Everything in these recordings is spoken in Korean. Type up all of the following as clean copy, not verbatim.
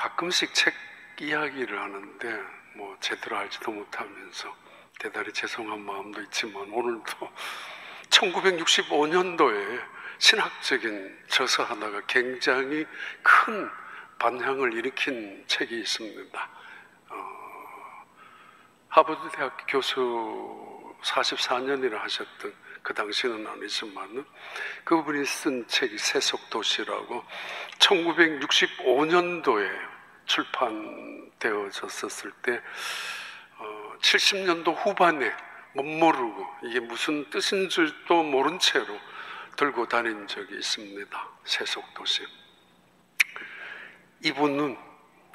가끔씩 책 이야기를 하는데 뭐 제대로 알지도 못하면서 대단히 죄송한 마음도 있지만, 오늘도 1965년도에 신학적인 저서 하나가 굉장히 큰 반향을 일으킨 책이 있습니다. 하버드 대학 교수 44년이나 하셨던, 그 당시는 아니지만 그분이 쓴 책이 세속도시라고 1965년도에 출판되어졌었을 때 70년도 후반에 못 모르고 이게 무슨 뜻인 줄도 모른 채로 들고 다닌 적이 있습니다. 세속도시. 이분은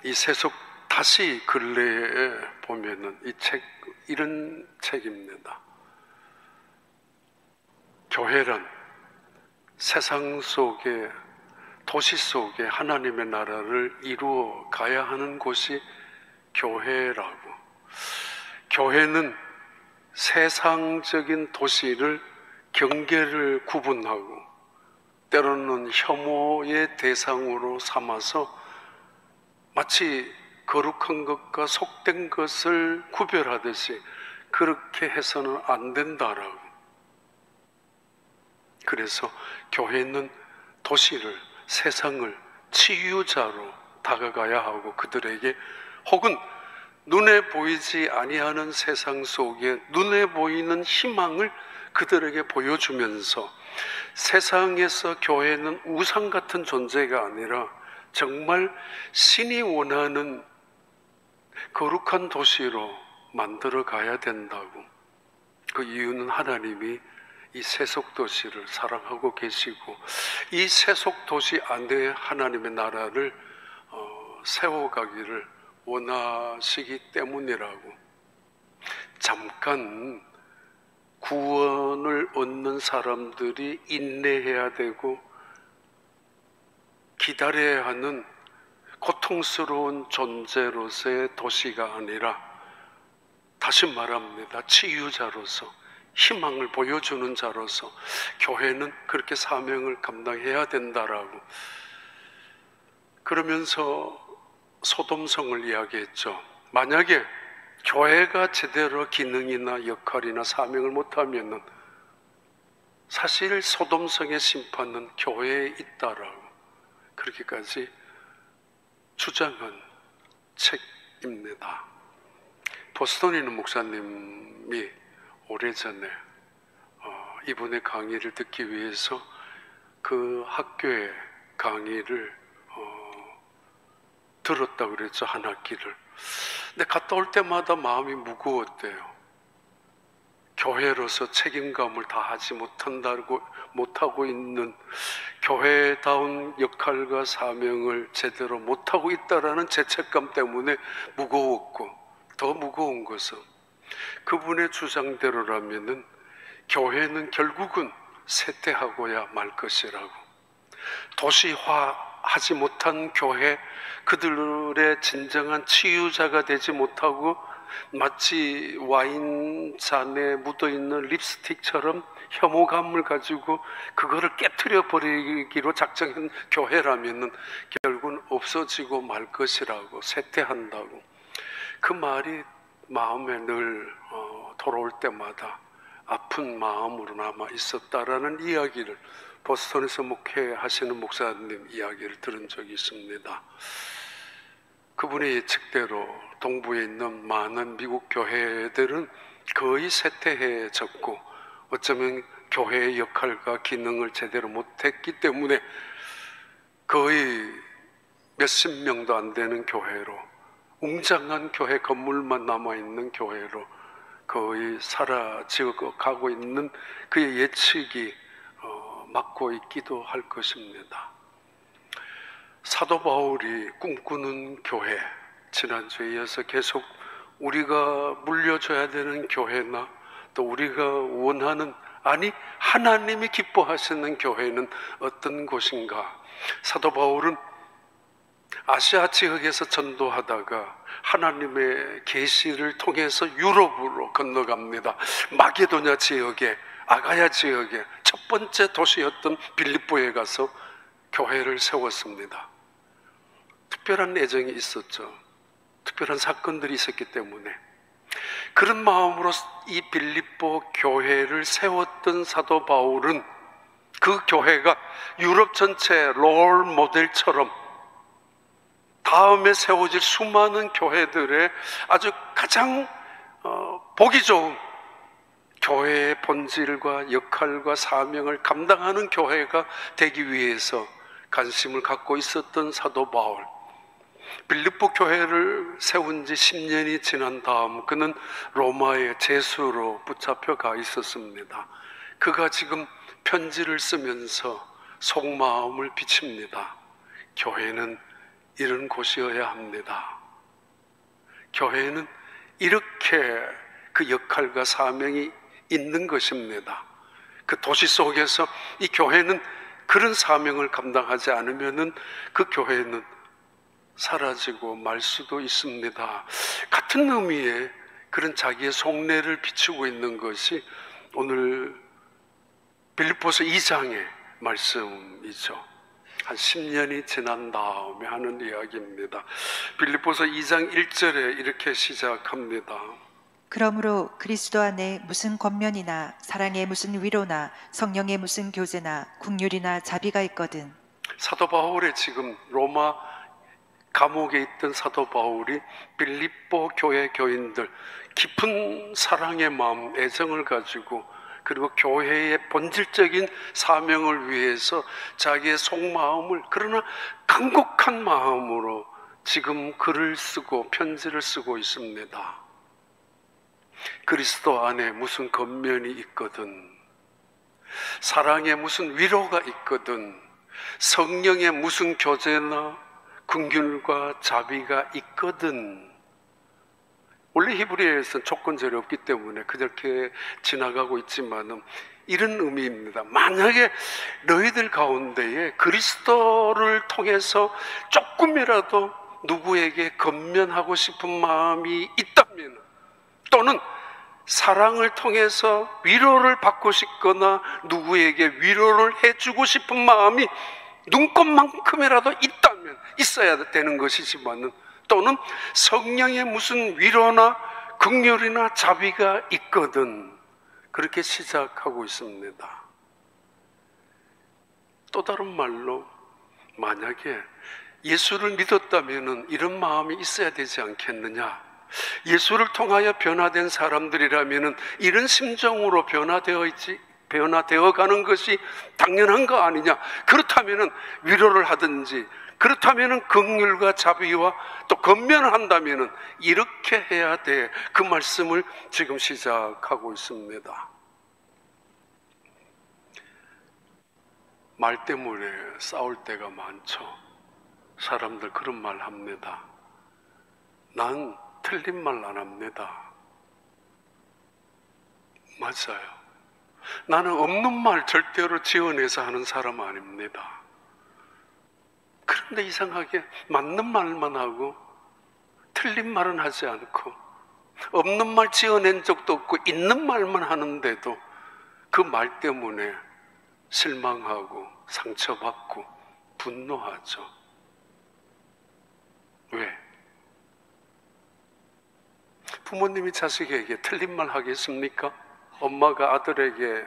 이 세속, 다시 근래에 보면은 이 책, 이런 책입니다. 교회란 세상 속에, 도시 속에 하나님의 나라를 이루어 가야 하는 곳이 교회라고. 교회는 세상적인 도시를 경계를 구분하고 때로는 혐오의 대상으로 삼아서 마치 거룩한 것과 속된 것을 구별하듯이 그렇게 해서는 안 된다라고. 그래서 교회는 도시를, 세상을 치유자로 다가가야 하고, 그들에게 혹은 눈에 보이지 아니하는 세상 속에 눈에 보이는 희망을 그들에게 보여주면서, 세상에서 교회는 우상 같은 존재가 아니라 정말 신이 원하는 거룩한 도시로 만들어 가야 된다고. 그 이유는 하나님이 이 세속도시를 사랑하고 계시고 이 세속도시 안에 하나님의 나라를 세워가기를 원하시기 때문이라고. 잠깐 구원을 얻는 사람들이 인내해야 되고 기다려야 하는 고통스러운 존재로서의 도시가 아니라, 다시 말합니다, 치유자로서, 희망을 보여주는 자로서 교회는 그렇게 사명을 감당해야 된다라고. 그러면서 소돔성을 이야기했죠. 만약에 교회가 제대로 기능이나 역할이나 사명을 못하면 사실 소돔성의 심판은 교회에 있다라고 그렇게까지 주장한 책입니다. 보스턴에 있는 목사님이 오래전에 이분의 강의를 듣기 위해서 그 학교의 강의를 들었다고 그랬죠, 한 학기를. 근데 갔다 올 때마다 마음이 무거웠대요. 교회로서 책임감을 다하지 못하고 있는, 교회다운 역할과 사명을 제대로 못하고 있다라는 죄책감 때문에 무거웠고, 더 무거운 것은 그분의 주장대로라면은 교회는 결국은 쇠퇴하고야 말 것이라고. 도시화하지 못한 교회, 그들의 진정한 치유자가 되지 못하고 마치 와인잔에 묻어있는 립스틱처럼 혐오감을 가지고 그거를 깨트려 버리기로 작정한 교회라면 결국은 없어지고 말 것이라고, 쇠퇴한다고. 그 말이 마음에 늘 돌아올 때마다 아픈 마음으로 남아 있었다라는 이야기를 보스턴에서 목회하시는 목사님 이야기를 들은 적이 있습니다. 그분의 예측대로 동부에 있는 많은 미국 교회들은 거의 쇠퇴해졌고, 어쩌면 교회의 역할과 기능을 제대로 못했기 때문에 거의 몇십 명도 안 되는 교회로, 웅장한 교회 건물만 남아있는 교회로 거의 사라져 가고 있는 그의 예측이 맞고 있기도 할 것입니다. 사도 바울이 꿈꾸는 교회, 지난주에 이어서 계속 우리가 물려줘야 되는 교회나 또 우리가 원하는, 아니 하나님이 기뻐하시는 교회는 어떤 곳인가. 사도 바울은 아시아 지역에서 전도하다가 하나님의 계시를 통해서 유럽으로 건너갑니다. 마게도냐 지역에, 아가야 지역에 첫 번째 도시였던 빌립보에 가서 교회를 세웠습니다. 특별한 애정이 있었죠. 특별한 사건들이 있었기 때문에. 그런 마음으로 이 빌립보 교회를 세웠던 사도 바울은 그 교회가 유럽 전체 롤 모델처럼 다음에 세워질 수많은 교회들의 아주 가장 보기 좋은 교회의 본질과 역할과 사명을 감당하는 교회가 되기 위해서 관심을 갖고 있었던 사도 바울. 빌립보 교회를 세운 지 10년이 지난 다음 그는 로마의 제수로 붙잡혀 가 있었습니다. 그가 지금 편지를 쓰면서 속마음을 비칩니다. 교회는 이런 곳이어야 합니다. 교회는 이렇게 그 역할과 사명이 있는 것입니다. 그 도시 속에서 이 교회는 그런 사명을 감당하지 않으면은 그 교회는 사라지고 말 수도 있습니다. 같은 의미의 그런 자기의 속내를 비추고 있는 것이 오늘 빌립보서 2장의 말씀이죠. 한 10년이 지난 다음에 하는 이야기입니다. 빌립보서 2장 1절에 이렇게 시작합니다. 그러므로 그리스도 안에 무슨 권면이나 사랑에 무슨 위로나 성령의 무슨 교제나 긍휼이나 자비가 있거든. 사도 바울의 지금 로마 감옥에 있던 사도 바울이 빌립보 교회 교인들 깊은 사랑의 마음, 애정을 가지고 그리고 교회의 본질적인 사명을 위해서 자기의 속마음을 그러나 간곡한 마음으로 지금 글을 쓰고 편지를 쓰고 있습니다. 그리스도 안에 무슨 권면이 있거든, 사랑에 무슨 위로가 있거든, 성령의 무슨 교제나 긍휼과 자비가 있거든. 원래 히브리어에서는 조건절이 없기 때문에 그렇게 지나가고 있지만은 이런 의미입니다. 만약에 너희들 가운데에 그리스도를 통해서 조금이라도 누구에게 권면하고 싶은 마음이 있다면, 또는 사랑을 통해서 위로를 받고 싶거나 누구에게 위로를 해주고 싶은 마음이 눈꼽만큼이라도 있다면 있어야 되는 것이지만은, 또는 성령의 무슨 위로나 긍휼이나 자비가 있거든, 그렇게 시작하고 있습니다. 또 다른 말로 만약에 예수를 믿었다면 이런 마음이 있어야 되지 않겠느냐, 예수를 통하여 변화된 사람들이라면 이런 심정으로 변화되어 가는 것이 당연한 거 아니냐, 그렇다면 위로를 하든지, 그렇다면 긍휼과 자비와 또 권면을 한다면 이렇게 해야 돼, 그 말씀을 지금 시작하고 있습니다. 말 때문에 싸울 때가 많죠. 사람들 그런 말 합니다. 난 틀린 말 안 합니다. 맞아요. 나는 없는 말 절대로 지어내서 하는 사람 아닙니다. 그런데 이상하게 맞는 말만 하고 틀린 말은 하지 않고, 없는 말 지어낸 적도 없고 있는 말만 하는데도 그 말 때문에 실망하고 상처받고 분노하죠. 왜? 부모님이 자식에게 틀린 말 하겠습니까? 엄마가 아들에게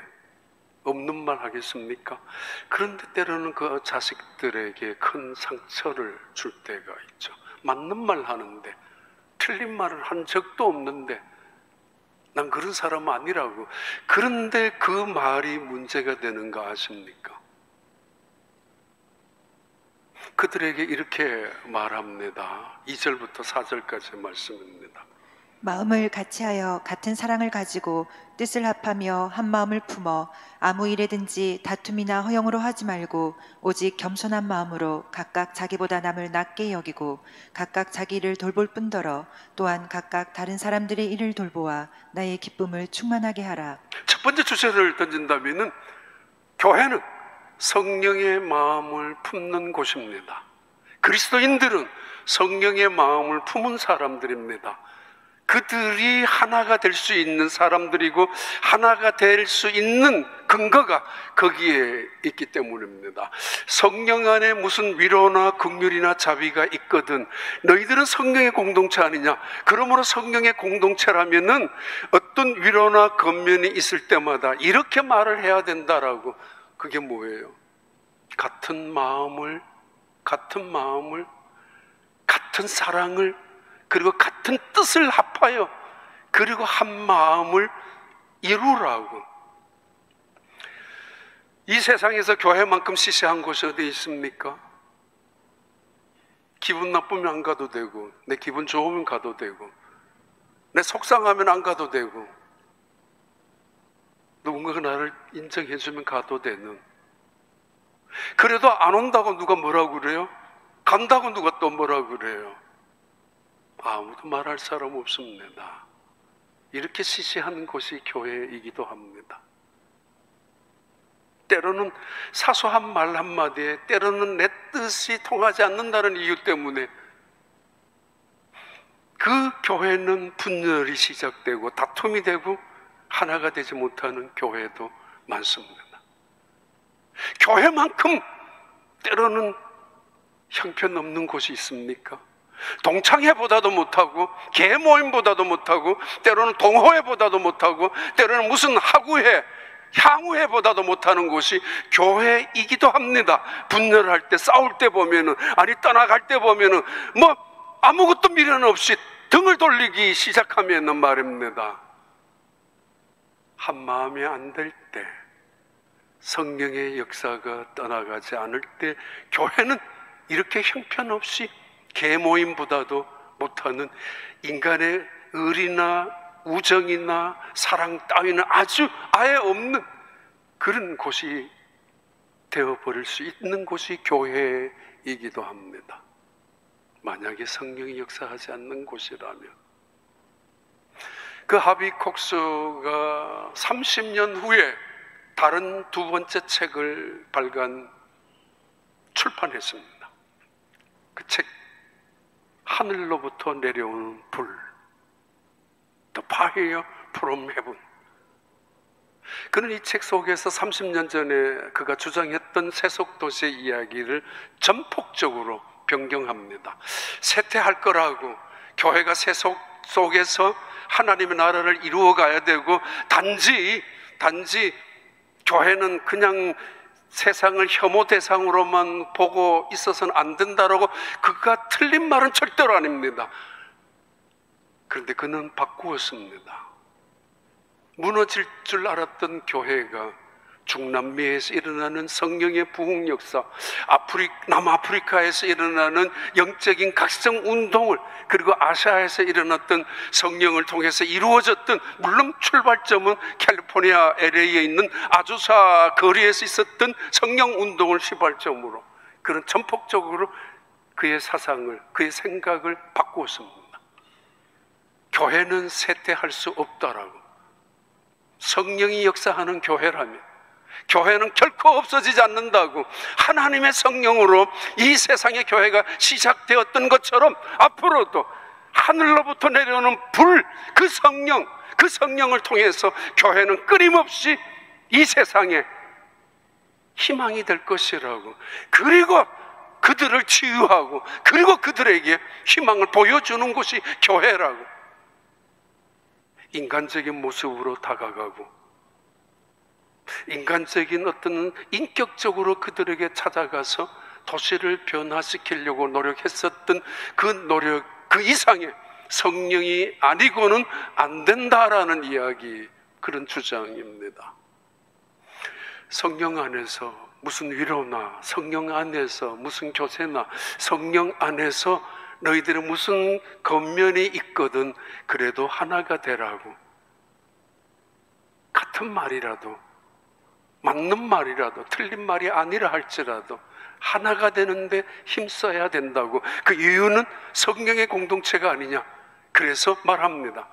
없는 말 하겠습니까? 그런데 때로는 그 자식들에게 큰 상처를 줄 때가 있죠. 맞는 말 하는데 틀린 말을 한 적도 없는데 난 그런 사람 아니라고. 그런데 그 말이 문제가 되는 거 아십니까? 그들에게 이렇게 말합니다. 2절부터 4절까지 말씀입니다. 마음을 같이하여 같은 사랑을 가지고 뜻을 합하며 한 마음을 품어 아무 일에든지 다툼이나 허영으로 하지 말고 오직 겸손한 마음으로 각각 자기보다 남을 낮게 여기고 각각 자기 일을 돌볼 뿐더러 또한 각각 다른 사람들의 일을 돌보아 나의 기쁨을 충만하게 하라. 첫 번째 주제를 던진다면은 교회는 성령의 마음을 품는 곳입니다. 그리스도인들은 성령의 마음을 품은 사람들입니다. 그들이 하나가 될 수 있는 사람들이고 하나가 될 수 있는 근거가 거기에 있기 때문입니다. 성령 안에 무슨 위로나 긍휼이나 자비가 있거든 너희들은 성령의 공동체 아니냐? 그러므로 성령의 공동체라면은 어떤 위로나 권면이 있을 때마다 이렇게 말을 해야 된다라고. 그게 뭐예요? 같은 마음을, 같은 사랑을, 그리고 같은 뜻을 합하여 그리고 한 마음을 이루라고. 이 세상에서 교회만큼 시시한 곳이 어디 있습니까? 기분 나쁘면 안 가도 되고, 내 기분 좋으면 가도 되고, 내 속상하면 안 가도 되고, 누군가가 나를 인정해주면 가도 되는. 그래도 안 온다고 누가 뭐라고 그래요? 간다고 누가 또 뭐라고 그래요? 아무도 말할 사람 없습니다. 이렇게 시시한 곳이 교회이기도 합니다. 때로는 사소한 말 한마디에 때로는 내 뜻이 통하지 않는다는 이유 때문에 그 교회는 분열이 시작되고 다툼이 되고 하나가 되지 못하는 교회도 많습니다. 교회만큼 때로는 형편없는 곳이 있습니까? 동창회보다도 못하고 계모임보다도 못하고 때로는 동호회보다도 못하고 때로는 무슨 하구회, 향후회보다도 못하는 곳이 교회이기도 합니다. 분열할 때, 싸울 때 보면은, 아니 떠나갈 때 보면은 뭐 아무것도 미련 없이 등을 돌리기 시작하면은 말입니다. 한 마음이 안 될 때, 성령의 역사가 떠나가지 않을 때 교회는 이렇게 형편없이 계모임보다도 못하는 인간의 의리나 우정이나 사랑 따위는 아예 없는 그런 곳이 되어버릴 수 있는 곳이 교회이기도 합니다. 만약에 성령이 역사하지 않는 곳이라면. 그 하비콕스가 30년 후에 다른 두 번째 책을 출판했습니다. 그 책, 하늘로부터 내려오는 불, The Fire from Heaven. 그는 이 책 속에서 30년 전에 그가 주장했던 세속도시의 이야기를 전폭적으로 변경합니다. 쇠퇴할 거라고, 교회가 세속 속에서 하나님의 나라를 이루어가야 되고 단지 교회는 그냥 세상을 혐오 대상으로만 보고 있어서는 안 된다라고 그가 틀린 말은 절대로 아닙니다. 그런데 그는 바꾸었습니다. 무너질 줄 알았던 교회가 중남미에서 일어나는 성령의 부흥 역사, 남아프리카에서 일어나는 영적인 각성 운동을, 그리고 아시아에서 일어났던 성령을 통해서 이루어졌던, 물론 출발점은 캘리포니아 LA에 있는 아주사 거리에서 있었던 성령 운동을 시발점으로 그런 전폭적으로 그의 사상을, 그의 생각을 바꾸었습니다. 교회는 쇠퇴할 수 없다라고. 성령이 역사하는 교회라면 교회는 결코 없어지지 않는다고. 하나님의 성령으로 이 세상의 교회가 시작되었던 것처럼 앞으로도 하늘로부터 내려오는 불, 그 성령을 통해서 교회는 끊임없이 이 세상에 희망이 될 것이라고. 그리고 그들을 치유하고 그리고 그들에게 희망을 보여주는 것이 교회라고. 인간적인 모습으로 다가가고 인간적인 어떤 인격적으로 그들에게 찾아가서 도시를 변화시키려고 노력했었던 그 노력, 그 이상의 성령이 아니고는 안 된다라는 이야기, 그런 주장입니다. 성령 안에서 무슨 위로나, 성령 안에서 무슨 교세나, 성령 안에서 너희들은 무슨 권면이 있거든 그래도 하나가 되라고. 같은 말이라도, 맞는 말이라도, 틀린 말이 아니라 할지라도 하나가 되는데 힘써야 된다고. 그 이유는 성령의 공동체가 아니냐. 그래서 말합니다.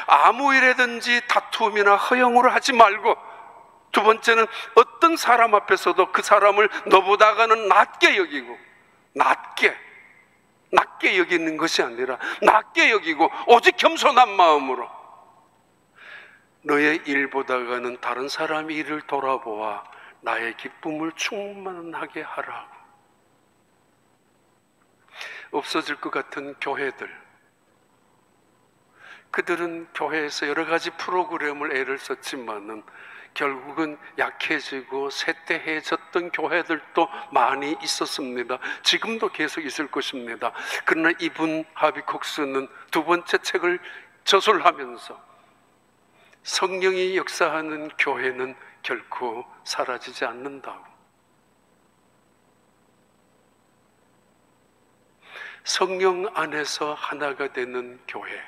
아무 일에든지 다툼이나 허영으로 하지 말고, 두 번째는 어떤 사람 앞에서도 그 사람을 너보다가는 낮게 여기고, 낮게, 낮게 여기는 것이 아니라 낮게 여기고 오직 겸손한 마음으로 너의 일보다가는 다른 사람의 일을 돌아보아 나의 기쁨을 충만하게 하라고. 없어질 것 같은 교회들, 그들은 교회에서 여러 가지 프로그램을 애를 썼지만은 결국은 약해지고 쇠퇴해졌던 교회들도 많이 있었습니다. 지금도 계속 있을 것입니다. 그러나 이분 하비콕스는 두 번째 책을 저술하면서 성령이 역사하는 교회는 결코 사라지지 않는다고. 성령 안에서 하나가 되는 교회.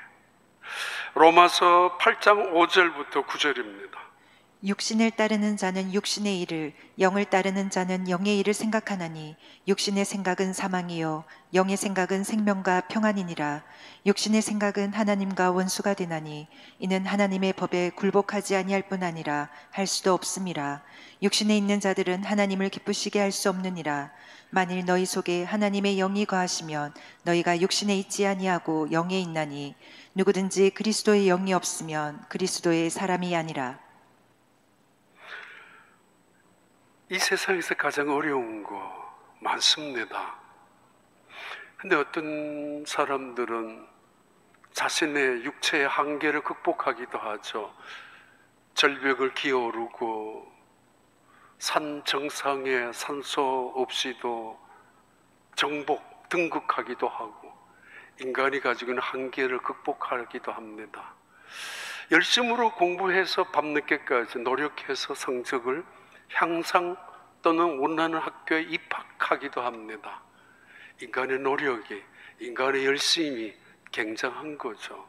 로마서 8장 5절부터 9절입니다. 육신을 따르는 자는 육신의 일을, 영을 따르는 자는 영의 일을 생각하나니 육신의 생각은 사망이요 영의 생각은 생명과 평안이니라. 육신의 생각은 하나님과 원수가 되나니 이는 하나님의 법에 굴복하지 아니할 뿐 아니라 할 수도 없음이라. 육신에 있는 자들은 하나님을 기쁘시게 할 수 없느니라. 만일 너희 속에 하나님의 영이 거하시면 너희가 육신에 있지 아니하고 영에 있나니 누구든지 그리스도의 영이 없으면 그리스도의 사람이 아니라. 이 세상에서 가장 어려운 거 많습니다. 근데 어떤 사람들은 자신의 육체의 한계를 극복하기도 하죠. 절벽을 기어오르고 산 정상에 산소 없이도 정복, 등극하기도 하고 인간이 가지고 있는 한계를 극복하기도 합니다. 열심으로 공부해서 밤늦게까지 노력해서 성적을 향상 또는 원하는 학교에 입학하기도 합니다. 인간의 노력이, 인간의 열심이 굉장한 거죠.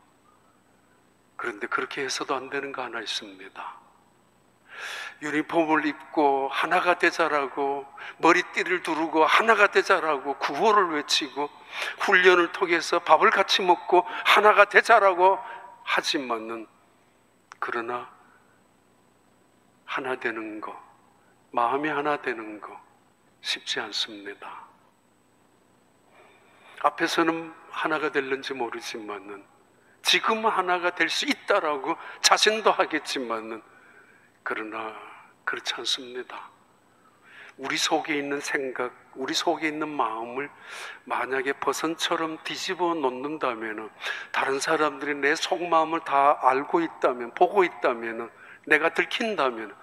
그런데 그렇게 해서도 안 되는 거 하나 있습니다. 유니폼을 입고 하나가 되자라고, 머리띠를 두르고 하나가 되자라고 구호를 외치고 훈련을 통해서 밥을 같이 먹고 하나가 되자라고 하지만은, 그러나 하나 되는 거, 마음이 하나 되는 거 쉽지 않습니다. 앞에서는 하나가 될는지 모르지만은 지금은 하나가 될 수 있다라고 자신도 하겠지만은, 그러나 그렇지 않습니다. 우리 속에 있는 생각, 우리 속에 있는 마음을 만약에 버선처럼 뒤집어 놓는다면, 다른 사람들이 내 속마음을 다 알고 있다면, 보고 있다면, 내가 들킨다면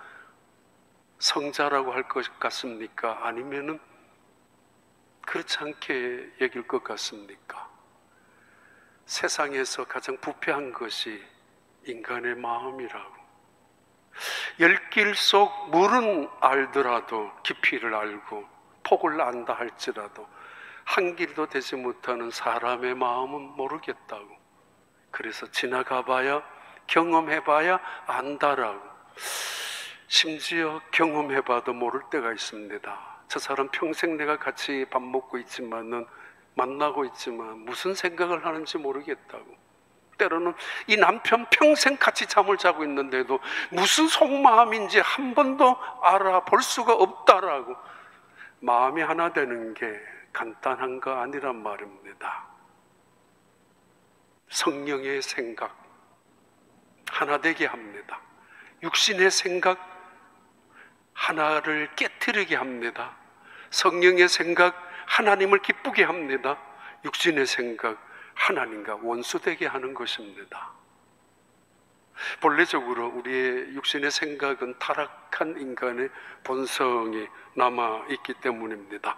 성자라고 할 것 같습니까? 아니면은 그렇지 않게 여길 것 같습니까? 세상에서 가장 부패한 것이 인간의 마음이라고. 열길 속 물은 알더라도 깊이를 알고 폭을 안다 할지라도 한 길도 되지 못하는 사람의 마음은 모르겠다고. 그래서 지나가봐야, 경험해봐야 안다라고. 심지어 경험해봐도 모를 때가 있습니다. 저 사람 평생 내가 같이 밥 먹고 있지만은, 만나고 있지만 무슨 생각을 하는지 모르겠다고. 때로는 이 남편 평생 같이 잠을 자고 있는데도 무슨 속마음인지 한 번도 알아볼 수가 없다라고. 마음이 하나 되는 게 간단한 거 아니란 말입니다. 성령의 생각 하나 되게 합니다. 육신의 생각 하나를 깨트리게 합니다. 성령의 생각 하나님을 기쁘게 합니다. 육신의 생각 하나님과 원수되게 하는 것입니다. 본래적으로 우리의 육신의 생각은 타락한 인간의 본성이 남아있기 때문입니다.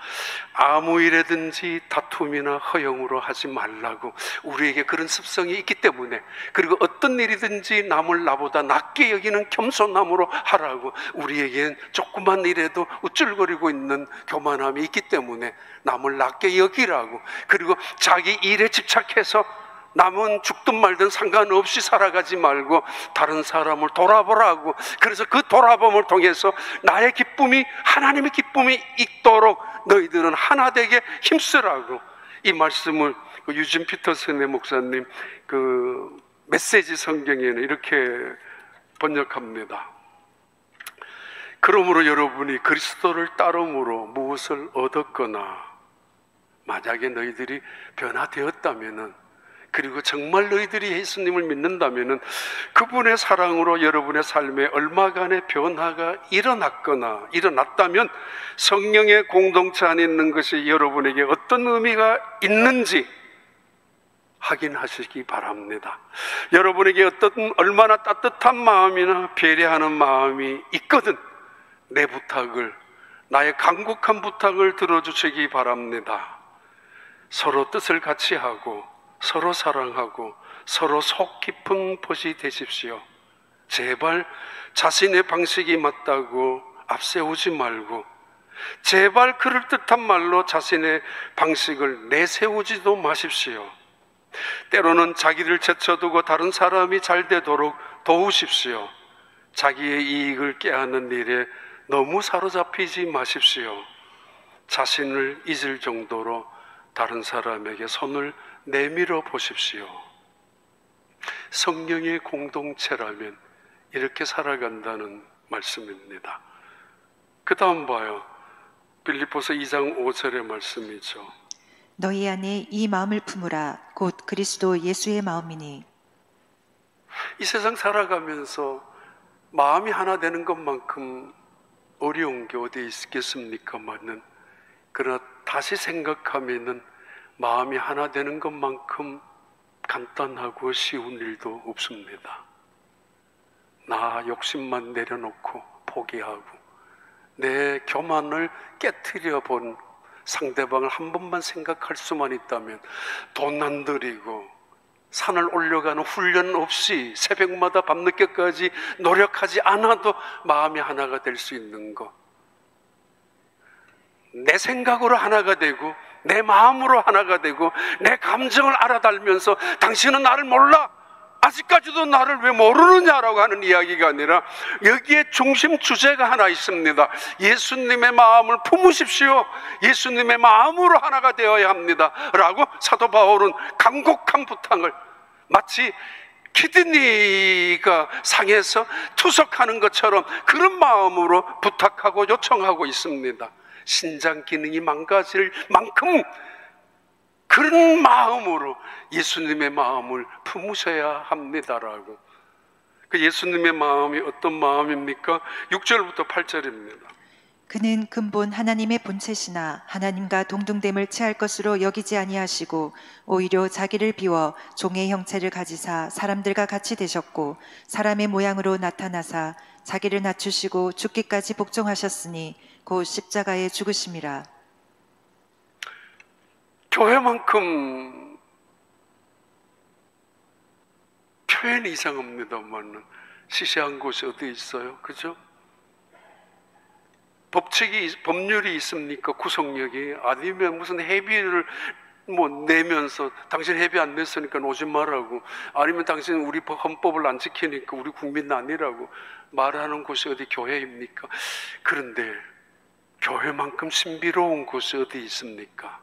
아무 일에든지 다툼이나 허영으로 하지 말라고 우리에게 그런 습성이 있기 때문에, 그리고 어떤 일이든지 남을 나보다 낮게 여기는 겸손함으로 하라고 우리에겐 조그만 일에도 우쭐거리고 있는 교만함이 있기 때문에 남을 낮게 여기라고, 그리고 자기 일에 집착해서 남은 죽든 말든 상관없이 살아가지 말고 다른 사람을 돌아보라고. 그래서 그 돌아봄을 통해서 나의 기쁨이, 하나님의 기쁨이 있도록 너희들은 하나 되게 힘쓰라고. 이 말씀을 유진 피터슨의 목사님 그 메시지 성경에는 이렇게 번역합니다. 그러므로 여러분이 그리스도를 따름으로 무엇을 얻었거나 만약에 너희들이 변화되었다면은, 그리고 정말 너희들이 예수님을 믿는다면은 그분의 사랑으로 여러분의 삶에 얼마간의 변화가 일어났다면 성령의 공동체 안에 있는 것이 여러분에게 어떤 의미가 있는지 확인하시기 바랍니다. 여러분에게 얼마나 따뜻한 마음이나 배려하는 마음이 있거든 내 부탁을, 나의 간곡한 부탁을 들어주시기 바랍니다. 서로 뜻을 같이 하고 서로 사랑하고 서로 속 깊은 벗이 되십시오. 제발 자신의 방식이 맞다고 앞세우지 말고, 제발 그럴듯한 말로 자신의 방식을 내세우지도 마십시오. 때로는 자기를 제쳐두고 다른 사람이 잘 되도록 도우십시오. 자기의 이익을 꾀하는 일에 너무 사로잡히지 마십시오. 자신을 잊을 정도로 다른 사람에게 손을 내밀어 보십시오. 성령의 공동체라면 이렇게 살아간다는 말씀입니다. 그 다음 봐요. 빌립보서 2장 5절의 말씀이죠. 너희 안에 이 마음을 품으라. 곧 그리스도 예수의 마음이니. 이 세상 살아가면서 마음이 하나 되는 것만큼 어려운 게 어디 있겠습니까마는, 그러나 다시 생각하면은 마음이 하나 되는 것만큼 간단하고 쉬운 일도 없습니다. 나 욕심만 내려놓고 포기하고 내 교만을 깨트려 본 상대방을 한 번만 생각할 수만 있다면 돈 안 들이고 산을 올려가는 훈련 없이 새벽마다 밤늦게까지 노력하지 않아도 마음이 하나가 될 수 있는 것, 내 생각으로 하나가 되고 내 마음으로 하나가 되고 내 감정을 알아달면서 당신은 나를 몰라, 아직까지도 나를 왜 모르느냐라고 하는 이야기가 아니라 여기에 중심 주제가 하나 있습니다. 예수님의 마음을 품으십시오. 예수님의 마음으로 하나가 되어야 합니다 라고 사도 바울은 간곡한 부탁을, 마치 키드니가 상해서 투석하는 것처럼 그런 마음으로 부탁하고 요청하고 있습니다. 신장 기능이 망가질 만큼 그런 마음으로 예수님의 마음을 품으셔야 합니다라고. 그 예수님의 마음이 어떤 마음입니까? 6절부터 8절입니다. 그는 근본 하나님의 본체시나 하나님과 동등됨을 취할 것으로 여기지 아니하시고 오히려 자기를 비워 종의 형체를 가지사 사람들과 같이 되셨고 사람의 모양으로 나타나사 자기를 낮추시고 죽기까지 복종하셨으니 곧 십자가에 죽으심이라. 교회만큼 표현이 이상합니다만 시시한 곳이 어디 있어요? 그죠? 법률이 있습니까? 구속력이? 아니면 무슨 회비를 내면서 당신 회비 안 냈으니까 오지 말라고, 아니면 당신 우리 헌법을 안 지키니까 우리 국민 아니라고 말하는 곳이 어디 교회입니까? 그런데 교회만큼 신비로운 곳이 어디 있습니까?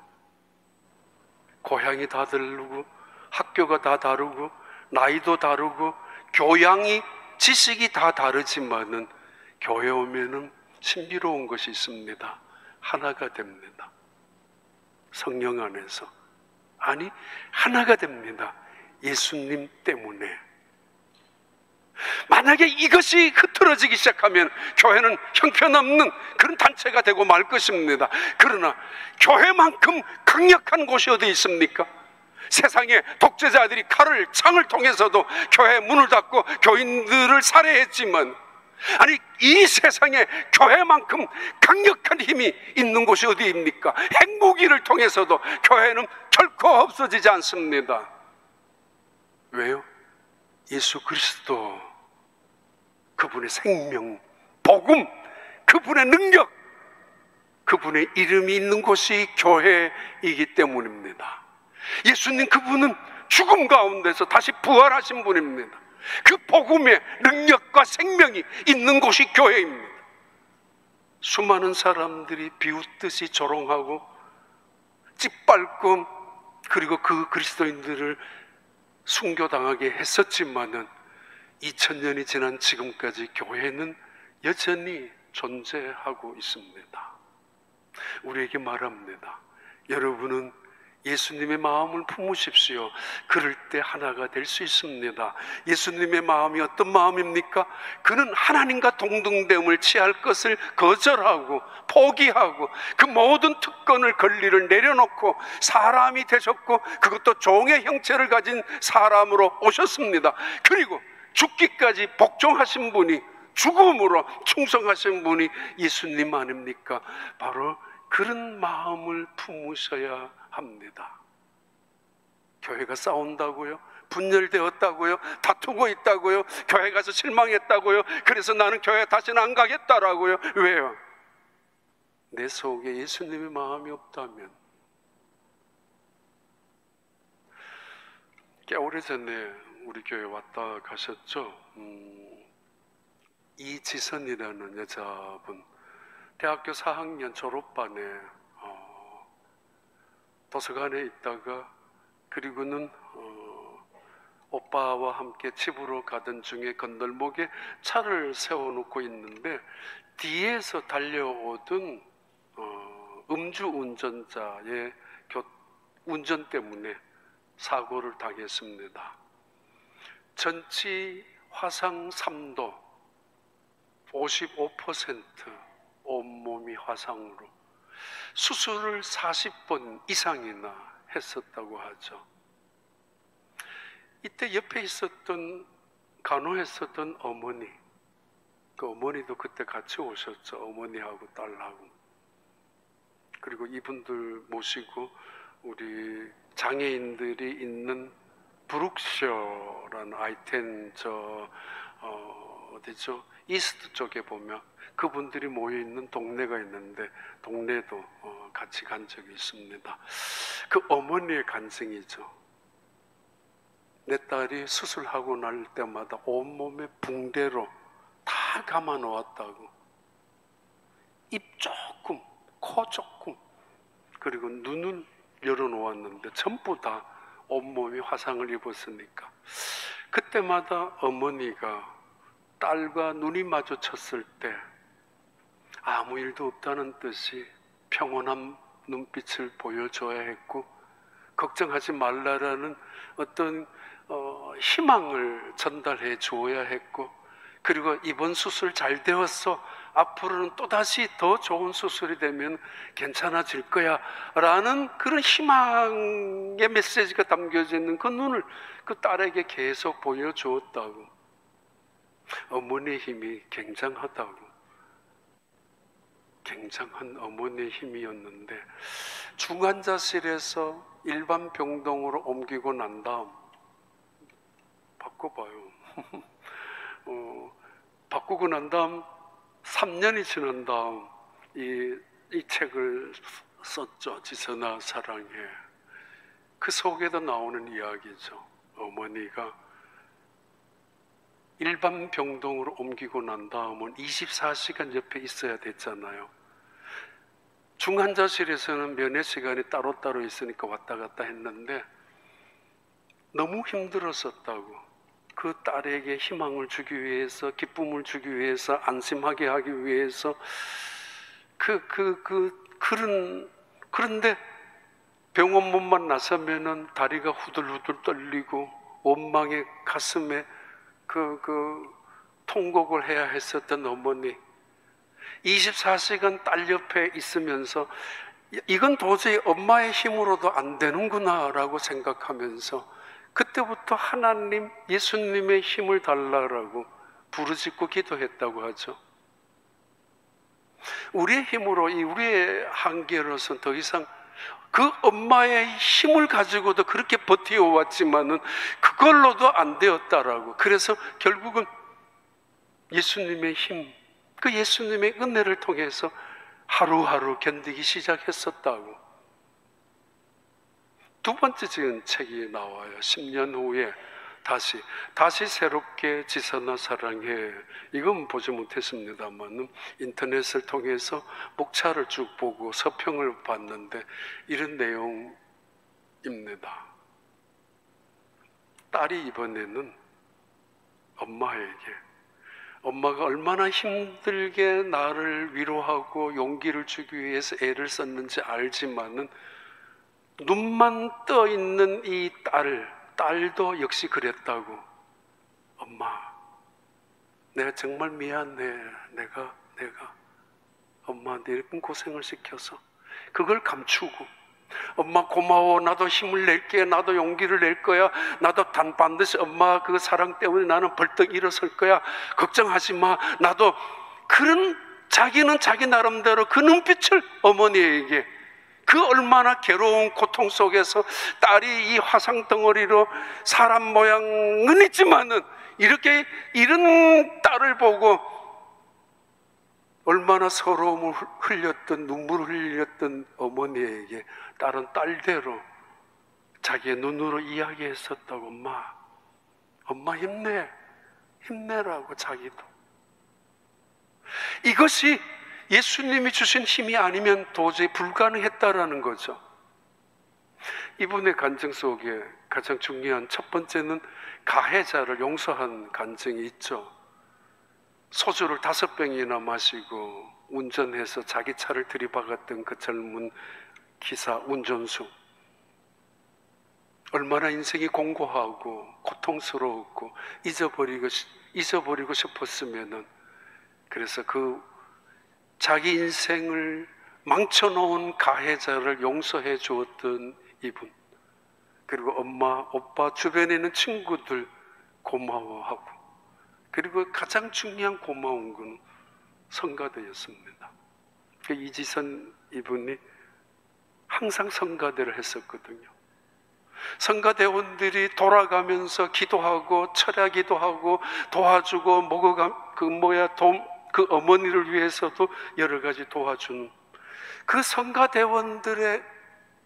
고향이 다 다르고 학교가 다 다르고 나이도 다르고 교양이 지식이 다 다르지만은 교회 오면은 신비로운 것이 있습니다. 하나가 됩니다. 성령 안에서. 아니, 하나가 됩니다. 예수님 때문에. 만약에 이것이 흐트러지기 시작하면 교회는 형편없는 그런 단체가 되고 말 것입니다. 그러나 교회만큼 강력한 곳이 어디 있습니까? 세상에 독재자들이 창을 통해서도 교회 문을 닫고 교인들을 살해했지만, 아니 이 세상에 교회만큼 강력한 힘이 있는 곳이 어디입니까? 핵무기를 통해서도 교회는 결코 없어지지 않습니다. 왜요? 예수 그리스도, 그분의 생명, 복음, 그분의 능력, 그분의 이름이 있는 곳이 교회이기 때문입니다. 예수님, 그분은 죽음 가운데서 다시 부활하신 분입니다. 그 복음의 능력과 생명이 있는 곳이 교회입니다. 수많은 사람들이 비웃듯이 조롱하고 짓밟고 그리고 그 그리스도인들을 순교당하게 했었지만은 2000년이 지난 지금까지 교회는 여전히 존재하고 있습니다. 우리에게 말합니다. 여러분은 예수님의 마음을 품으십시오. 그럴 때 하나가 될 수 있습니다. 예수님의 마음이 어떤 마음입니까? 그는 하나님과 동등됨을 취할 것을 거절하고 포기하고 그 모든 특권을 권리를 내려놓고 사람이 되셨고, 그것도 종의 형체를 가진 사람으로 오셨습니다. 그리고 죽기까지 복종하신 분이, 죽음으로 충성하신 분이 예수님 아닙니까? 바로 그런 마음을 품으셔야 합니다. 교회가 싸운다고요? 분열되었다고요? 다투고 있다고요? 교회 가서 실망했다고요? 그래서 나는 교회 다시는 안 가겠다라고요? 왜요? 내 속에 예수님의 마음이 없다면. 꽤 오래전에 우리 교회 왔다 가셨죠? 이지선이라는 여자분, 대학교 4학년 졸업반에 도서관에 있다가, 그리고는 오빠와 함께 집으로 가던 중에 건널목에 차를 세워놓고 있는데 뒤에서 달려오던 음주운전자의 운전 때문에 사고를 당했습니다. 전치 화상 3도, 55% 온몸이 화상으로 수술을 40번 이상이나 했었다고 하죠. 이때 옆에 있었던, 간호했었던 어머니, 그 어머니도 그때 같이 오셨죠. 어머니하고 딸하고. 그리고 이분들 모시고 우리 장애인들이 있는 브룩셔라는 아이텐 어디죠? 이스트 쪽에 보면 그분들이 모여있는 동네가 있는데, 동네도 같이 간 적이 있습니다. 그 어머니의 간증이죠. 내 딸이 수술하고 날 때마다 온몸에 붕대로 다 감아 놓았다고. 입 조금, 코 조금, 그리고 눈을 열어 놓았는데 전부 다 온몸이 화상을 입었으니까, 그때마다 어머니가 딸과 눈이 마주쳤을 때 아무 일도 없다는 듯이 평온한 눈빛을 보여줘야 했고, 걱정하지 말라라는 어떤 희망을 전달해 주어야 했고, 그리고 이번 수술 잘 되었어, 앞으로는 또다시 더 좋은 수술이 되면 괜찮아질 거야 라는 그런 희망의 메시지가 담겨져 있는 그 눈을 그 딸에게 계속 보여주었다고. 어머니의 힘이 굉장하다고. 굉장한 어머니의 힘이었는데, 중환자실에서 일반 병동으로 옮기고 난 다음, 바꿔봐요. 바꾸고 난 다음 3년이 지난 다음 이 책을 썼죠. 지선아 사랑해. 그 속에도 나오는 이야기죠. 어머니가 일반 병동으로 옮기고 난 다음은 24시간 옆에 있어야 됐잖아요. 중환자실에서는 면회 시간이 따로따로 있으니까 왔다 갔다 했는데 너무 힘들었었다고. 그 딸에게 희망을 주기 위해서, 기쁨을 주기 위해서, 안심하게 하기 위해서 그런데 병원 문만 나서면은 다리가 후들후들 떨리고 원망의 가슴에 통곡을 해야 했었던 어머니, 24시간 딸 옆에 있으면서 이건 도저히 엄마의 힘으로도 안 되는구나 라고 생각하면서 그때부터 하나님, 예수님의 힘을 달라고 부르짖고 기도했다고 하죠. 우리의 힘으로, 우리의 한계로서는 더 이상 그 엄마의 힘을 가지고도 그렇게 버티어왔지만은 그걸로도 안 되었다라고. 그래서 결국은 예수님의 힘, 그 예수님의 은혜를 통해서 하루하루 견디기 시작했었다고. 두 번째 지은 책이 나와요. 10년 후에 다시 새롭게 지선아 사랑해. 이건 보지 못했습니다만 인터넷을 통해서 목차를 쭉 보고 서평을 봤는데 이런 내용입니다. 딸이 이번에는 엄마가 얼마나 힘들게 나를 위로하고 용기를 주기 위해서 애를 썼는지 알지만은 눈만 떠 있는 이 딸도 역시 그랬다고. 엄마, 내가 정말 미안해. 내가 엄마한테 이렇게 고생을 시켜서. 그걸 감추고, 엄마 고마워. 나도 힘을 낼게. 나도 용기를 낼 거야. 나도 반드시 엄마 그 사랑 때문에 나는 벌떡 일어설 거야. 걱정하지 마. 나도. 그런, 자기는 자기 나름대로 그 눈빛을 어머니에게, 그 얼마나 괴로운 고통 속에서 딸이 이 화상 덩어리로 사람 모양은 있지만은 이렇게 이런 딸을 보고 얼마나 서러움을 흘렸던, 눈물을 흘렸던 어머니에게 딸은 딸대로 자기의 눈으로 이야기했었다고. 엄마 힘내라고. 자기도. 이것이 예수님이 주신 힘이 아니면 도저히 불가능했다라는 거죠. 이분의 간증 속에 가장 중요한 첫 번째는 가해자를 용서한 간증이 있죠. 소주를 5병이나 마시고 운전해서 자기 차를 들이박았던 그 젊은 기사, 운전수. 얼마나 인생이 공고하고 고통스러웠고 잊어버리고 싶었으면은, 그래서 그 자기 인생을 망쳐놓은 가해자를 용서해 주었던 이분, 그리고 엄마, 오빠, 주변에 있는 친구들 고마워하고, 그리고 가장 중요한 고마운 건 성가대였습니다. 이지선 이분이 항상 성가대를 했었거든요. 성가대원들이 돌아가면서 기도하고 철야기도 하고 도와주고 그 어머니를 위해서도 여러 가지 도와주는 그 성가대원들의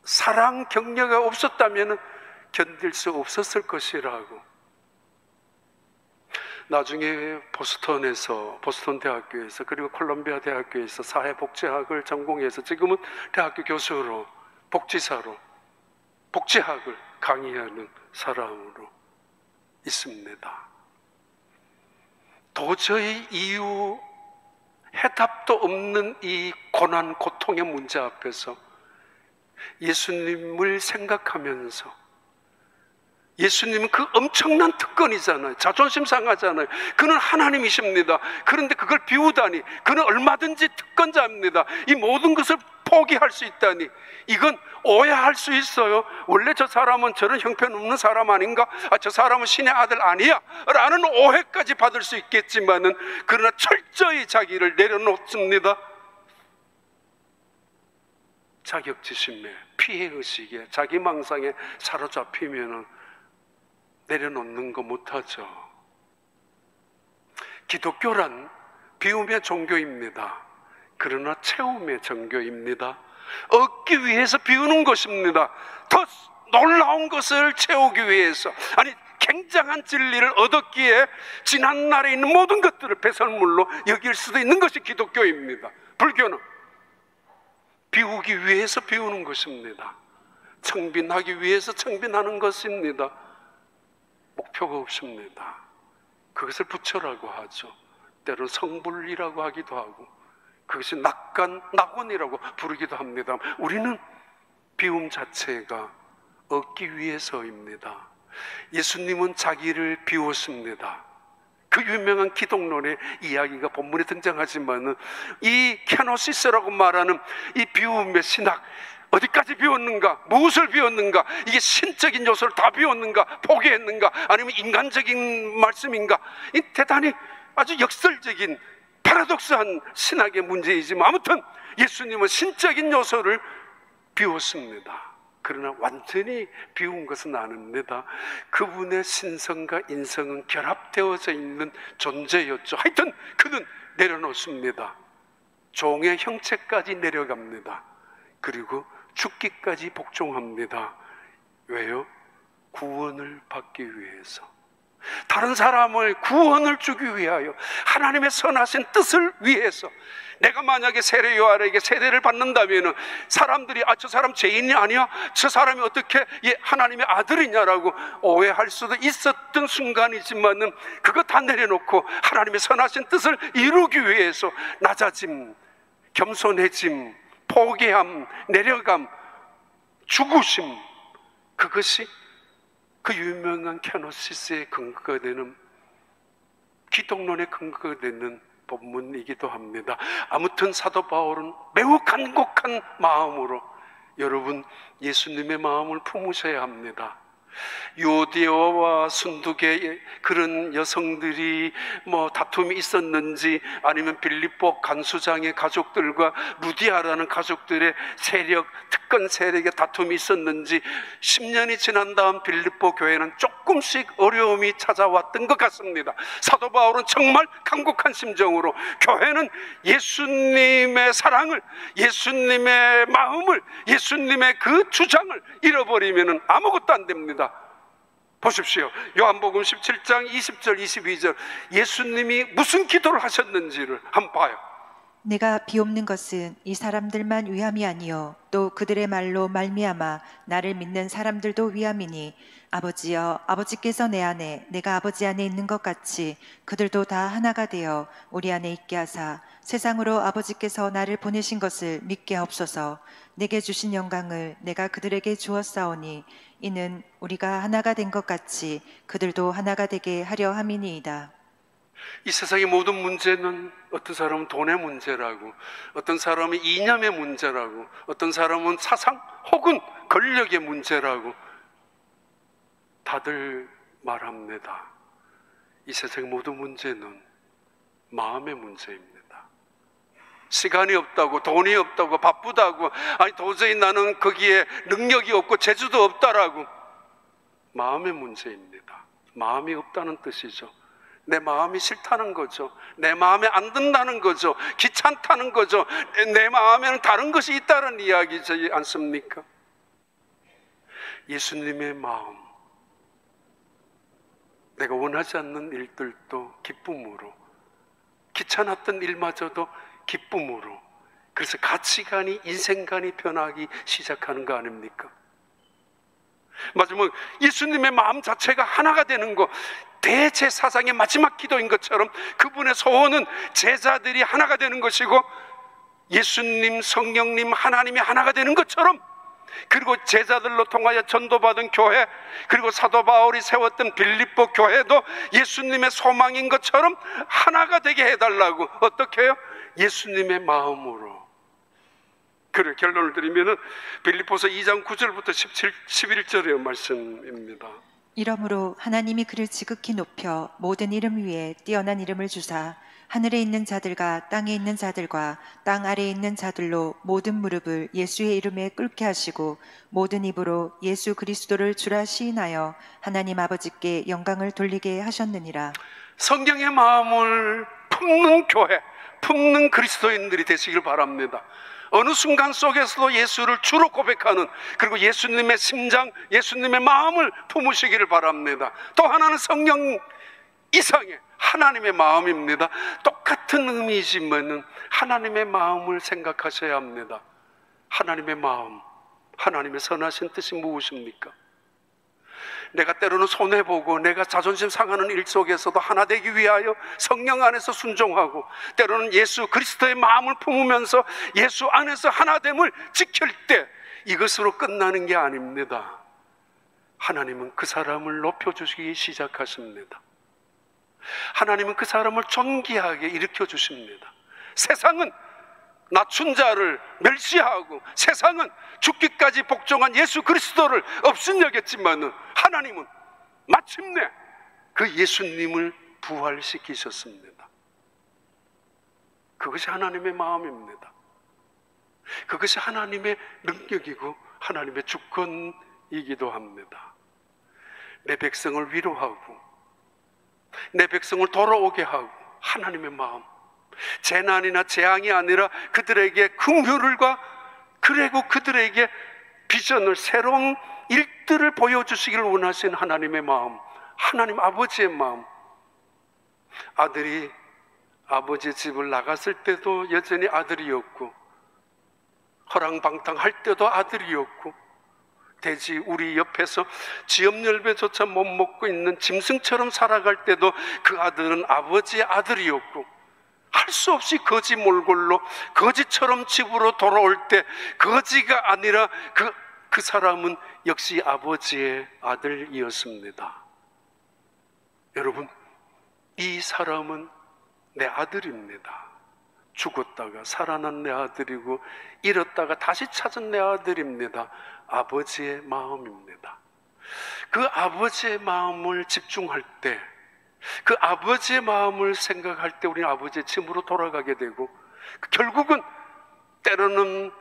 사랑 격려가 없었다면 견딜 수 없었을 것이라고. 나중에 보스턴 대학교에서, 그리고 콜롬비아 대학교에서 사회복지학을 전공해서 지금은 대학교 교수로, 복지사로 복지학을 강의하는 사람으로 있습니다. 도저히 이유 해답도 없는 이 고난, 고통의 문제 앞에서 예수님을 생각하면서, 예수님은 그 엄청난 특권이잖아요. 자존심 상하잖아요. 그는 하나님이십니다. 그런데 그걸 비우다니, 그는 얼마든지 특권자입니다. 이 모든 것을 포기할 수 있다니, 이건 오해할 수 있어요. 원래 저 사람은 저런 형편없는 사람 아닌가? 저 사람은 신의 아들 아니야? 라는 오해까지 받을 수 있겠지만은, 그러나 철저히 자기를 내려놓습니다. 자격지심에, 피해의식에, 자기망상에 사로잡히면은 내려놓는 거 못하죠. 기독교란 비움의 종교입니다. 그러나 채움의 종교입니다. 얻기 위해서 비우는 것입니다. 더 놀라운 것을 채우기 위해서, 아니 굉장한 진리를 얻었기에 지난날에 있는 모든 것들을 배설물로 여길 수도 있는 것이 기독교입니다. 불교는 비우기 위해서 비우는 것입니다. 청빈하기 위해서 청빈하는 것입니다. 목표가 없습니다. 그것을 부처라고 하죠. 때로는 성불이라고 하기도 하고, 그것이 낙원이라고 부르기도 합니다. 우리는 비움 자체가 얻기 위해서입니다. 예수님은 자기를 비웠습니다. 그 유명한 기독론의 이야기가 본문에 등장하지만, 이 케노시스라고 말하는 이 비움의 신학, 어디까지 비웠는가? 무엇을 비웠는가? 이게 신적인 요소를 다 비웠는가? 포기했는가? 아니면 인간적인 말씀인가? 이 대단히 아주 역설적인 파라독스한 신학의 문제이지만, 아무튼 예수님은 신적인 요소를 비웠습니다. 그러나 완전히 비운 것은 아닙니다. 그분의 신성과 인성은 결합되어져 있는 존재였죠. 하여튼 그는 내려놓습니다. 종의 형체까지 내려갑니다. 그리고 죽기까지 복종합니다. 왜요? 구원을 받기 위해서. 다른 사람을 구원을 주기 위하여, 하나님의 선하신 뜻을 위해서. 내가 만약에 세례 요한에게 세례를 받는다면 사람들이 저 사람 죄인이 아니야? 저 사람이 어떻게 하나님의 아들이냐라고 오해할 수도 있었던 순간이지만은, 그거 다 내려놓고 하나님의 선하신 뜻을 이루기 위해서 낮아짐, 겸손해짐, 포기함, 내려감, 죽으심, 그것이 그 유명한 케노시스의 근거가 되는, 기독론의 근거가 되는 본문이기도 합니다. 아무튼 사도 바울은 매우 간곡한 마음으로 여러분 예수님의 마음을 품으셔야 합니다. 유오디아와 순두계 그런 여성들이 다툼이 있었는지, 아니면 빌립보 간수장의 가족들과 루디아라는 가족들의 세력, 특권 세력의 다툼이 있었는지 10년이 지난 다음 빌립보 교회는 조금씩 어려움이 찾아왔던 것 같습니다. 사도 바울은 정말 간곡한 심정으로 교회는 예수님의 사랑을, 예수님의 마음을, 예수님의 그 주장을 잃어버리면 아무것도 안 됩니다. 보십시오. 요한복음 17장 20절 22절 예수님이 무슨 기도를 하셨는지를 한번 봐요. 내가 비옵는 것은 이 사람들만 위함이 아니요 또 그들의 말로 말미암아 나를 믿는 사람들도 위함이니 아버지여, 아버지께서 내 안에 내가 아버지 안에 있는 것 같이 그들도 다 하나가 되어 우리 안에 있게 하사 세상으로 아버지께서 나를 보내신 것을 믿게 하옵소서. 내게 주신 영광을 내가 그들에게 주었사오니 이는 우리가 하나가 된 것 같이 그들도 하나가 되게 하려 함이니이다. 이 세상의 모든 문제는 어떤 사람은 돈의 문제라고, 어떤 사람은 이념의 문제라고, 어떤 사람은 사상 혹은 권력의 문제라고 다들 말합니다. 이 세상의 모든 문제는 마음의 문제입니다. 시간이 없다고, 돈이 없다고, 바쁘다고, 아니 도저히 나는 거기에 능력이 없고 재주도 없다라고, 마음의 문제입니다. 마음이 없다는 뜻이죠. 내 마음이 싫다는 거죠. 내 마음에 안 든다는 거죠. 귀찮다는 거죠. 내 마음에는 다른 것이 있다는 이야기지 않습니까? 예수님의 마음, 내가 원하지 않는 일들도 기쁨으로, 귀찮았던 일마저도 기쁨으로, 그래서 가치관이, 인생관이 변하기 시작하는 거 아닙니까? 마지막 예수님의 마음 자체가 하나가 되는 거, 대제사장의 마지막 기도인 것처럼 그분의 소원은 제자들이 하나가 되는 것이고 예수님, 성령님, 하나님이 하나가 되는 것처럼, 그리고 제자들로 통하여 전도받은 교회, 그리고 사도 바울이 세웠던 빌립보 교회도 예수님의 소망인 것처럼 하나가 되게 해달라고. 어떻게 해요? 예수님의 마음으로. 그래, 결론을 드리면은 빌립보서 2장 9절부터 11절의 말씀입니다. 이러므로 하나님이 그를 지극히 높여 모든 이름 위에 뛰어난 이름을 주사 하늘에 있는 자들과 땅에 있는 자들과 땅 아래에 있는 자들로 모든 무릎을 예수의 이름에 꿇게 하시고 모든 입으로 예수 그리스도를 주라 시인하여 하나님 아버지께 영광을 돌리게 하셨느니라. 성경의 마음을 품는 교회, 품는 그리스도인들이 되시길 바랍니다. 어느 순간 속에서도 예수를 주로 고백하는, 그리고 예수님의 심장, 예수님의 마음을 품으시기를 바랍니다. 또 하나는 성령 이상의 하나님의 마음입니다. 똑같은 의미이지만 하나님의 마음을 생각하셔야 합니다. 하나님의 마음, 하나님의 선하신 뜻이 무엇입니까? 내가 때로는 손해보고 내가 자존심 상하는 일 속에서도 하나 되기 위하여 성령 안에서 순종하고, 때로는 예수 그리스도의 마음을 품으면서 예수 안에서 하나됨을 지킬 때 이것으로 끝나는 게 아닙니다. 하나님은 그 사람을 높여주시기 시작하십니다. 하나님은 그 사람을 존귀하게 일으켜주십니다. 세상은 낮춘 자를 멸시하고 세상은 죽기까지 복종한 예수 그리스도를 업신여겼지만 하나님은 마침내 그 예수님을 부활시키셨습니다. 그것이 하나님의 마음입니다. 그것이 하나님의 능력이고 하나님의 주권이기도 합니다. 내 백성을 위로하고 내 백성을 돌아오게 하고, 하나님의 마음, 재난이나 재앙이 아니라 그들에게 긍휼과 그리고 그들에게 비전을, 새로운 일들을 보여주시기를 원하신 하나님의 마음, 하나님 아버지의 마음. 아들이 아버지 집을 나갔을 때도 여전히 아들이었고, 허랑방탕할 때도 아들이었고, 돼지 우리 옆에서 지엽열매조차 못 먹고 있는 짐승처럼 살아갈 때도 그 아들은 아버지의 아들이었고, 할 수 없이 거지 몰골로 거지처럼 집으로 돌아올 때 거지가 아니라 그 그 사람은 역시 아버지의 아들이었습니다. 여러분, 이 사람은 내 아들입니다. 죽었다가 살아난 내 아들이고 잃었다가 다시 찾은 내 아들입니다. 아버지의 마음입니다. 그 아버지의 마음을 집중할 때, 그 아버지의 마음을 생각할 때 우리는 아버지의 짐으로 돌아가게 되고, 결국은 때로는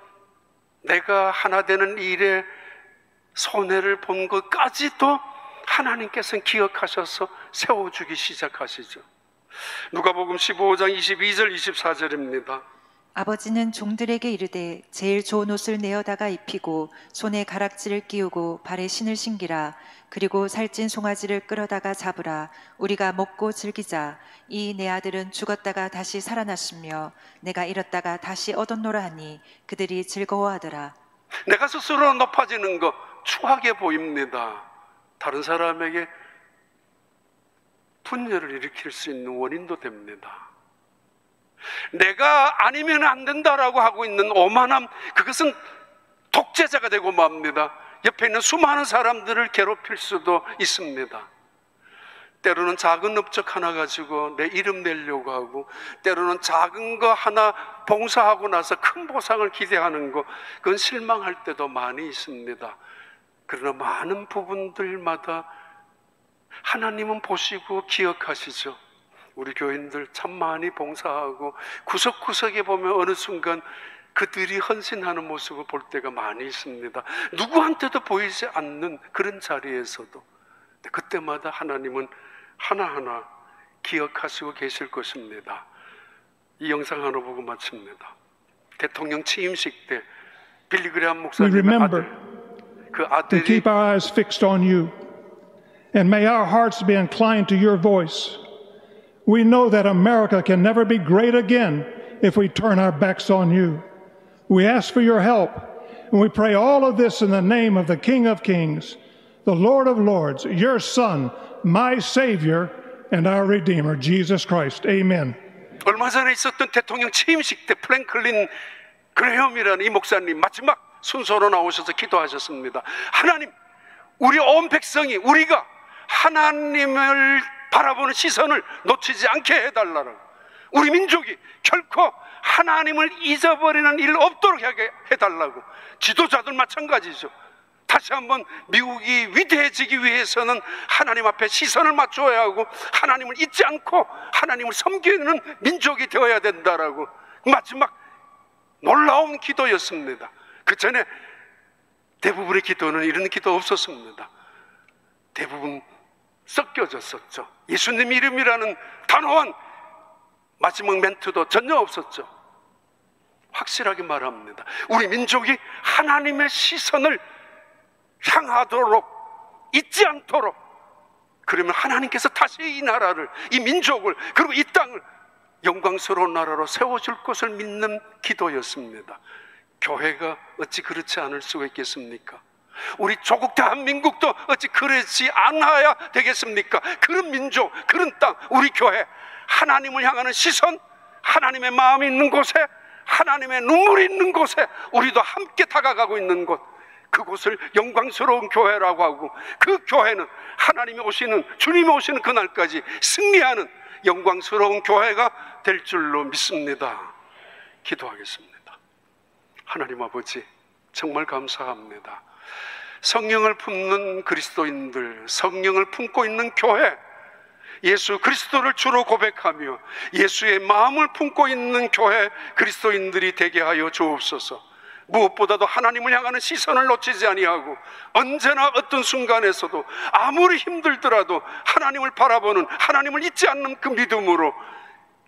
내가 하나 되는 일에 손해를 본 것까지도 하나님께서는 기억하셔서 세워주기 시작하시죠. 누가복음 15장 22절 24절입니다. 아버지는 종들에게 이르되 제일 좋은 옷을 내어다가 입히고 손에 가락지를 끼우고 발에 신을 신기라. 그리고 살찐 송아지를 끌어다가 잡으라. 우리가 먹고 즐기자. 이 내 아들은 죽었다가 다시 살아났으며 내가 잃었다가 다시 얻었노라 하니 그들이 즐거워하더라. 내가 스스로 높아지는 거 추하게 보입니다. 다른 사람에게 분열을 일으킬 수 있는 원인도 됩니다. 내가 아니면 안 된다라고 하고 있는 오만함, 그것은 독재자가 되고 맙니다. 옆에 있는 수많은 사람들을 괴롭힐 수도 있습니다. 때로는 작은 업적 하나 가지고 내 이름 내려고 하고, 때로는 작은 거 하나 봉사하고 나서 큰 보상을 기대하는 거, 그건 실망할 때도 많이 있습니다. 그러나 많은 부분들마다 하나님은 보시고 기억하시죠. 우리 교인들 참 많이 봉사하고 구석구석에 보면 어느 순간 그들이 헌신하는 모습을 볼 때가 많이 있습니다. 누구한테도 보이지 않는 그런 자리에서도 그때마다 하나님은 하나하나 기억하시고 계실 것입니다. 이 영상 하나 보고 마칩니다. 대통령 취임식 때 빌리그레함 목사님의 아들, 그 to 아들이 keep our eyes fixed on you. And may our hearts be inclined to your voice. We know that America can never be great again if we turn our backs on you. We ask for your help, and we pray all of this in the name of the King of Kings, the Lord of Lords, your Son, my Savior, and our Redeemer, Jesus Christ. Amen. 얼마 전에 있었던 대통령 취임식 때 프랭클린 그레엄이라는 이 목사님 마지막 순서로 나오셔서 기도하셨습니다. 하나님, 우리 온 백성이, 우리가 하나님을 바라보는 시선을 놓치지 않게 해달라고, 우리 민족이 결코 하나님을 잊어버리는 일 없도록 하게 해달라고. 지도자들 마찬가지죠. 다시 한번 미국이 위대해지기 위해서는 하나님 앞에 시선을 맞춰야 하고 하나님을 잊지 않고 하나님을 섬기는 민족이 되어야 된다라고 마지막 놀라운 기도였습니다. 그 전에 대부분의 기도는 이런 기도 없었습니다. 대부분 섞여졌었죠. 예수님 이름이라는 단호한 마지막 멘트도 전혀 없었죠. 확실하게 말합니다. 우리 민족이 하나님의 시선을 향하도록, 잊지 않도록, 그러면 하나님께서 다시 이 나라를, 이 민족을, 그리고 이 땅을 영광스러운 나라로 세워줄 것을 믿는 기도였습니다. 교회가 어찌 그렇지 않을 수가 있겠습니까? 우리 조국 대한민국도 어찌 그러지 않아야 되겠습니까? 그런 민족, 그런 땅, 우리 교회, 하나님을 향하는 시선, 하나님의 마음이 있는 곳에, 하나님의 눈물이 있는 곳에 우리도 함께 다가가고 있는 곳, 그곳을 영광스러운 교회라고 하고, 그 교회는 하나님이 오시는, 주님이 오시는 그날까지 승리하는 영광스러운 교회가 될 줄로 믿습니다. 기도하겠습니다. 하나님 아버지, 정말 감사합니다. 성령을 품는 그리스도인들, 성령을 품고 있는 교회, 예수 그리스도를 주로 고백하며 예수의 마음을 품고 있는 교회 그리스도인들이 되게 하여 주옵소서. 무엇보다도 하나님을 향하는 시선을 놓치지 아니하고 언제나 어떤 순간에서도 아무리 힘들더라도 하나님을 바라보는, 하나님을 잊지 않는 그 믿음으로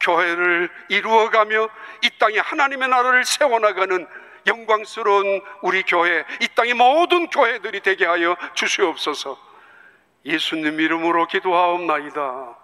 교회를 이루어가며 이 땅에 하나님의 나라를 세워나가는 영광스러운 우리 교회, 이 땅의 모든 교회들이 되게 하여 주시옵소서. 예수님 이름으로 기도하옵나이다.